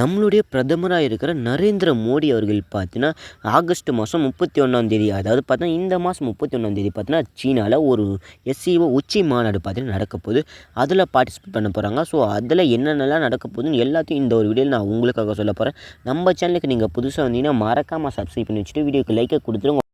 நம்மளுடைய பிரதமராக இருக்கிற நரேந்திர மோடி அவர்கள் பார்த்தீங்கன்னா ஆகஸ்ட் மாதம் 31ஆம் தேதி, அதாவது பார்த்தீங்கன்னா இந்த மாதம் 31ஆம் தேதி பார்த்தீங்கன்னா சீனாவில் ஒரு எஸ்சிஓ உச்சி மாநாடு பார்த்தீங்கன்னா நடக்க போகுது. அதில் பார்ட்டிசிபேட் பண்ண போகிறாங்க. ஸோ அதில் என்னென்னலாம் நடக்க போகுதுன்னு எல்லாத்தையும் இந்த ஒரு வீடியோவில் நான் உங்களுக்காக சொல்ல போகிறேன். நம்ம சேனலுக்கு நீங்கள் புதுசாக வந்தீங்கன்னா மறக்காமல் சப்ஸ்கிரைப் பண்ணி வச்சுட்டு வீடியோக்கு லைக்கை கொடுத்துருங்க.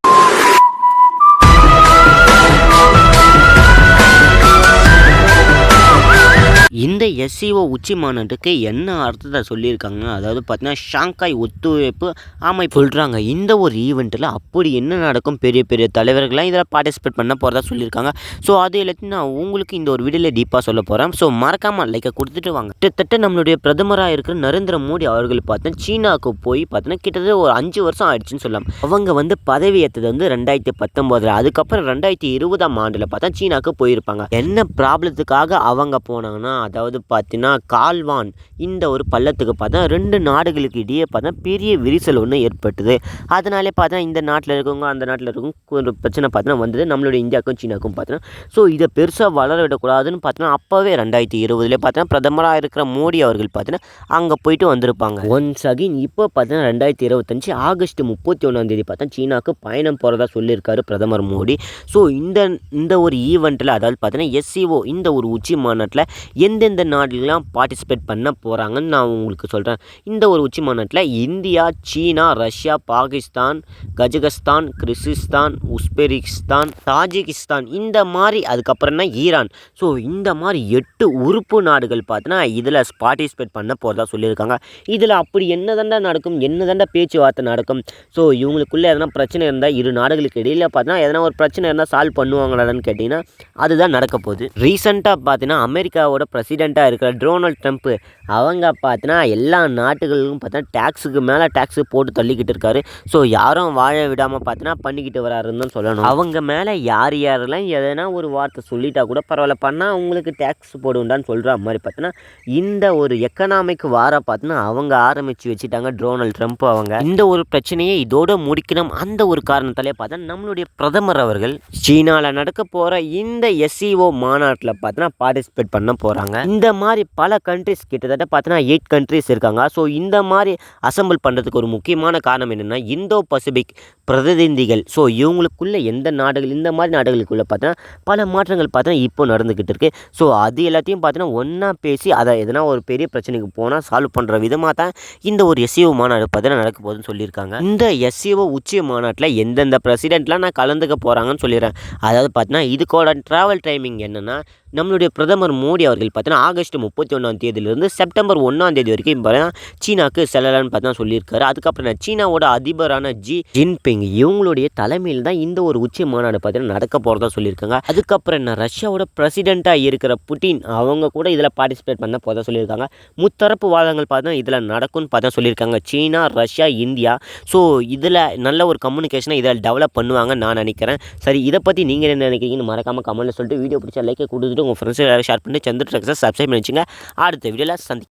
இந்த எஸ்சிஓ உச்சி மாநாட்டுக்கு என்ன அர்த்தத்தை சொல்லியிருக்காங்க, அதாவது பார்த்தீங்கன்னா ஷாங்காய் ஒத்துழைப்பு அமைப்பு சொல்கிறாங்க. இந்த ஒரு ஈவெண்ட்டில் அப்படி என்ன நடக்கும், பெரிய பெரிய தலைவர்கள்லாம் இதில் பார்ட்டிசிபேட் பண்ண போகிறதா சொல்லியிருக்காங்க. ஸோ அது எல்லாத்தையும் நான் உங்களுக்கு இந்த ஒரு வீடியோவில் டீப்பாக சொல்ல போகிறேன். ஸோ மறக்காமல் லைக்கை கொடுத்துட்டு வாங்க. கிட்டத்தட்ட நம்மளுடைய பிரதமராக இருக்கிற நரேந்திர மோடி அவர்கள் பார்த்தீங்கன்னா சீனாவுக்கு போய் பார்த்தீங்கன்னா கிட்டத்தட்ட ஒரு 5 வருஷம் ஆயிடுச்சுன்னு சொல்லலாம். அவங்க பதவி ஏற்றது 2019, அதுக்கப்புறம் 2020ஆம் ஆண்டில் பார்த்தா சீனாவுக்கு போயிருப்பாங்க. என்ன ப்ராப்ளத்துக்காக அவங்க போனாங்கன்னா, அதாவது பார்த்தீங்கன்னா கால்வான் இந்த ஒரு பள்ளத்துக்கு பார்த்தா 2 நாடுகளுக்கு இடையே பார்த்தா பெரிய விரிசல் ஒன்று ஏற்பட்டது. அதனாலே பார்த்தா இந்த நாட்டில் இருக்கவங்க அந்த நாட்டில் இருக்கவங்க ஒரு பிரச்சனை பார்த்தீங்கன்னா வந்தது நம்மளுடைய இந்தியாவுக்கும் சீனாவுக்கும் பார்த்தீங்கன்னா. ஸோ இதை பெருசாக வளர விடக்கூடாதுன்னு பார்த்தீங்கன்னா அப்போவே 2020 பார்த்தீங்கன்னா பிரதமராக இருக்கிற மோடி அவர்கள் பார்த்தீங்கன்னா அங்கே போயிட்டு வந்திருப்பாங்க. ஒன்ஸ் அகைன் இப்போ பார்த்தீங்கன்னா 2025 ஆகஸ்ட் 31ஆம் தேதி பார்த்தா சீனாவுக்கு பயணம் போகிறதா சொல்லியிருக்காரு பிரதமர் மோடி. ஸோ இந்த ஒரு ஈவெண்ட்டில், அதாவது பார்த்தீங்கன்னா எஸ்சிஓ இந்த ஒரு உச்சி மாநாட்டில் எந்தெந்த நாடுலாம் பார்ட்டிசிபேட் பண்ண போகிறாங்கன்னு நான் உங்களுக்கு சொல்கிறேன். இந்த ஒரு உச்சி மாநாட்டில் India, China, Russia, Pakistan, Kazakhstan, Kyrgyzstan, Uzbekistan, Tajikistan இந்த மாதிரி, அதுக்கப்புறம்னா ஈரான். ஸோ இந்த மாதிரி 8 உறுப்பு நாடுகள் பார்த்தீங்கன்னா இதில் பார்ட்டிசிபேட் பண்ண போகிறதா சொல்லியிருக்காங்க. இதில் அப்படி என்ன நடக்கும், என்ன பேச்சுவார்த்தை நடக்கும், ஸோ இவங்களுக்குள்ளே எதனா பிரச்சனை இருந்தால் இரு நாடுகளுக்கு இடையில் பார்த்தீங்கன்னா எதனா ஒரு பிரச்சனை இருந்தால் சால்வ் பண்ணுவாங்களான்னு கேட்டிங்கன்னா அதுதான் நடக்க போகுது. ரீசெண்டாக பார்த்தீங்கன்னா அமெரிக்காவோட பிரசிடெண்ட்டாக இருக்கிற டொனால்ட் ட்ரம்ப் அவங்க பார்த்தீங்கன்னா எல்லா நாட்டுகளுக்கும் பார்த்தீங்கன்னா டேக்ஸுக்கு மேலே டேக்ஸு போட்டு தள்ளிக்கிட்டு இருக்காரு. ஸோ யாரும் வாழ விடாமல் பார்த்தீங்கன்னா பண்ணிக்கிட்டு வராருன்னு தான் சொல்லணும். அவங்க மேலே யாரெல்லாம் எதனா ஒரு வார்த்தை சொல்லிட்டா கூட பரவாயில்ல, பண்ணால் அவங்களுக்கு டேக்ஸ் போடுண்டான்னு சொல்கிற மாதிரி பார்த்தீங்கன்னா இந்த ஒரு எக்கனாமிக் வார பார்த்தீங்கன்னா அவங்க ஆரம்பித்து வச்சுட்டாங்க டொனால்ட் ட்ரம்ப். அவங்க இந்த ஒரு பிரச்சனையை இதோடு முடிக்கணும். அந்த ஒரு காரணத்தாலே பார்த்தா நம்மளுடைய பிரதமர் அவர்கள் சீனாவில் நடக்க போகிற இந்த எஸ்சிஓ மாநாட்டில் பார்த்தீங்கன்னா பார்ட்டிசிபேட் பண்ண போகிறாங்க. இந்த மாதிரி பல கண்ட்ரிஸ், கிட்டத்தட்ட பார்த்தீங்கன்னா 8 கண்ட்ரிஸ் இருக்காங்க. ஸோ இந்த மாதிரி அசம்பிள் பண்ணுறதுக்கு ஒரு முக்கியமான காரணம் என்னென்னா இந்தோ பசிபிக் பிரதிநிதிகள். ஸோ இவங்களுக்குள்ள எந்த நாடுகள், இந்த மாதிரி நாடுகளுக்குள்ள பார்த்தீங்கன்னா பல மாற்றங்கள் பார்த்தீங்கன்னா இப்போ நடந்துக்கிட்டு இருக்கு. ஸோ அது எல்லாத்தையும் பார்த்தீங்கன்னா ஒன்றா பேசி அதை எதனா ஒரு பெரிய பிரச்சனைக்கு போனால் சால்வ் பண்ணுற விதமாக தான் இந்த ஒரு எஸ்சிஓ மாநாடு பார்த்தீங்கன்னா நடக்க போகுதுன்னு சொல்லியிருக்காங்க. இந்த எஸ்சிஓ உச்சி மாநாட்டில் எந்தெந்த பிரசிடென்ட்லாம் நான் கலந்துக்க போகிறாங்கன்னு சொல்லிடுறேன். அதாவது பார்த்தீங்கன்னா இதுக்கோட ட்ராவல் டைமிங் என்னென்னா, நம்மளுடைய பிரதமர் மோடி அவர்கள் பார்த்தீங்கன்னா ஆகஸ்ட் 31ஆம் தேதியிலிருந்து செப்டம்பர் 1ஆம் தேதி வரைக்கும் பார்த்தீங்கன்னா சீனாவுக்கு செல்லலான்னு பார்த்தா சொல்லியிருக்காரு. அதுக்கப்புறம் சீனாவோட அதிபரான ஜின்பிங் இவங்களுடைய தலைமையில் தான் இந்த ஒரு உச்சி மாநாடு பார்த்தீங்கன்னா நடக்க போகிறதா சொல்லியிருக்காங்க. அதுக்கப்புறம் ரஷ்யாவோட பிரசிடெண்ட்டாக இருக்கிற புட்டின் அவங்க கூட இதில் பார்ட்டிசிபேட் பண்ண போகிறதா சொல்லியிருக்காங்க. முத்தரப்பு வாதங்கள் பார்த்தா இதில் நடக்கும்னு பார்த்தா சொல்லியிருக்காங்க. சீனா, ரஷ்யா, இந்தியா. ஸோ இதில் நல்ல ஒரு கம்யூனிகேஷனை இதில் டெவலப் பண்ணுவாங்கன்னு நான் நினைக்கிறேன். சரி, இதை பற்றி நீங்கள் என்ன நினைக்கிறீங்கன்னு மறக்காமல் கமெண்ட்டில் சொல்லிட்டு வீடியோ பிடிச்சா லைக்கை கொடுத்துட்டு உங்கள் ஃப்ரெண்ட்ஸ் ஷேர் பண்ணி சந்திர சப்ஸ்கிரைப் பண்ணி வச்சுங்க. அடுத்த வீடியோவில் சந்தி.